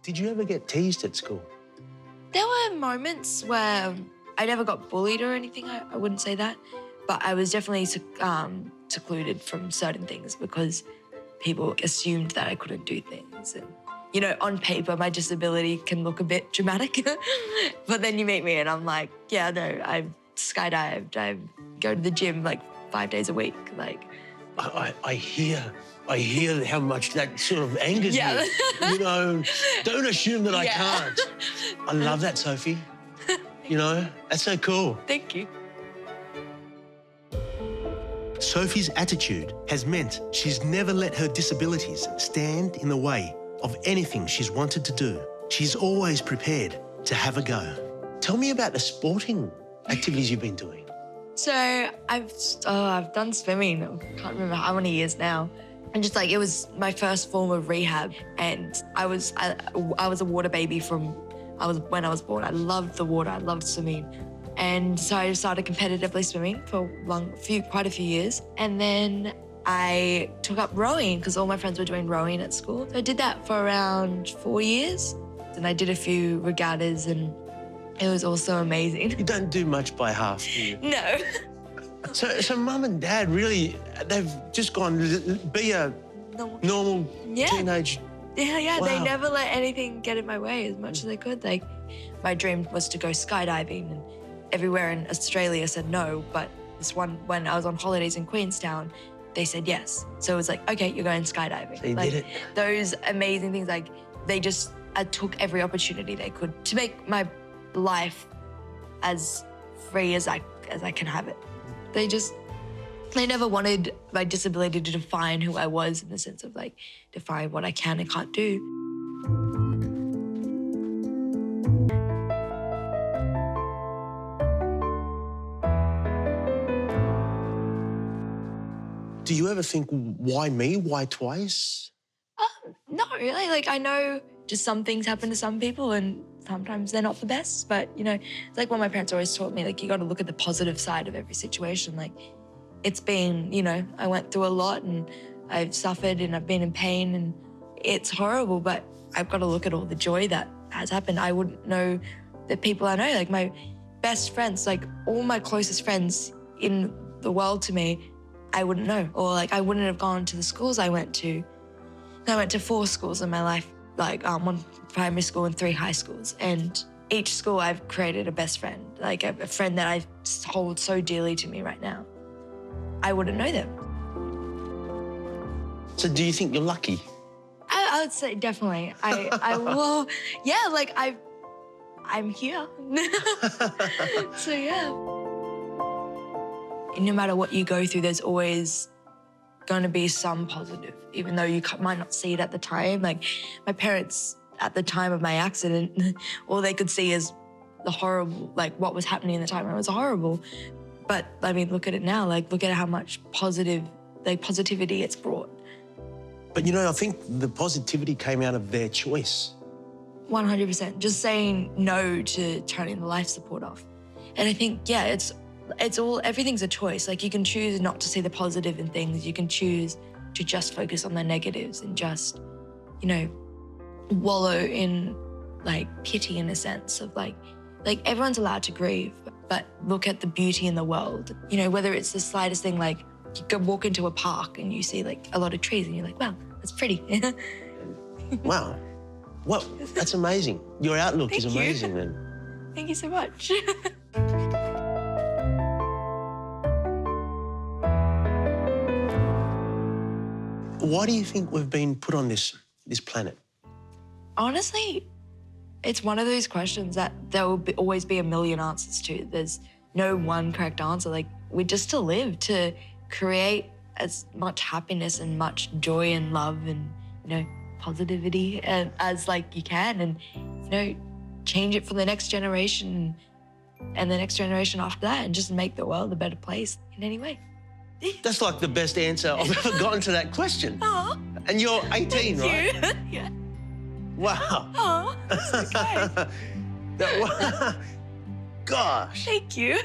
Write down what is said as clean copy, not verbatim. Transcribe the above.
Did you ever get teased at school? There were moments where I never got bullied or anything, I wouldn't say that. But I was definitely secluded from certain things because people assumed that I couldn't do things. And, you know, on paper, my disability can look a bit dramatic. But then you meet me and I'm like, yeah, no, I've skydived. I go to the gym like 5 days a week. Like, I hear how much that sort of angers me. You know, don't assume that I can't. I love that, Sophie. You know, that's so cool. Thank you. Sophie's attitude has meant she's never let her disabilities stand in the way of anything she's wanted to do. She's always prepared to have a go. Tell me about the sporting activities you've been doing. So I've done swimming. I can't remember how many years now. And just like, it was my first form of rehab. And I was a water baby when I was born. I loved the water, I loved swimming. And so I started competitively swimming for quite a few years. And then I took up rowing because all my friends were doing rowing at school. So I did that for around 4 years. And I did a few regattas and it was also amazing. You don't do much by half, do you? No. So Mum and Dad really, they've just gone, be a normal teenage. Yeah, Wow. They never let anything get in my way as much as they could. Like, my dream was to go skydiving and everywhere in Australia said no, but this one, when I was on holidays in Queenstown, they said yes. So it was like, okay, you're going skydiving. So you like, did it. Those amazing things, like, I took every opportunity they could to make my life as free as I can have it. They never wanted my disability to define who I was in the sense of like, define what I can and can't do. Do you ever think, why me? Why twice? Not really. Like, I know just some things happen to some people and sometimes they're not the best, but, you know, it's like what my parents always taught me, like, you got to look at the positive side of every situation. Like, it's been, you know, I went through a lot and I've suffered and I've been in pain and it's horrible, but I've got to look at all the joy that has happened. I wouldn't know the people I know, like my best friends, like all my closest friends in the world to me, I wouldn't know. Or like, I wouldn't have gone to the schools I went to. I went to 4 schools in my life, like 1 primary school and 3 high schools. And each school I've created a best friend, like a friend that I hold so dearly to me right now. I wouldn't know them. So do you think you're lucky? I would say definitely. I will, yeah, like I'm here. So yeah. No matter what you go through, there's always going to be some positive, even though you might not see it at the time. Like my parents, at the time of my accident, all they could see is the horrible, like what was happening in the time. It was horrible. But I mean, look at it now. Like, look at how much positivity it's brought. But you know, I think the positivity came out of their choice. 100%. Just saying no to turning the life support off. And I think, yeah, everything's a choice. Like, you can choose not to see the positive in things. You can choose to just focus on the negatives and just, you know, wallow in like pity in a sense of like everyone's allowed to grieve, but look at the beauty in the world. You know, whether it's the slightest thing, like you go walk into a park and you see like a lot of trees and you're like, wow, that's pretty. Wow. Well, that's amazing. Your outlook is Thank you. amazing then. Thank you so much. Why do you think we've been put on this planet? Honestly, it's one of those questions that there will always be a million answers to. There's no one correct answer. Like, we're just to live, to create as much happiness and much joy and love and, you know, positivity as like you can, and, you know, change it for the next generation and the next generation after that, and just make the world a better place in any way. That's like the best answer I've ever gotten to that question. Aw. And you're 18, Thank right? you. Yeah. Wow. Aw, that's okay. Gosh. Thank you.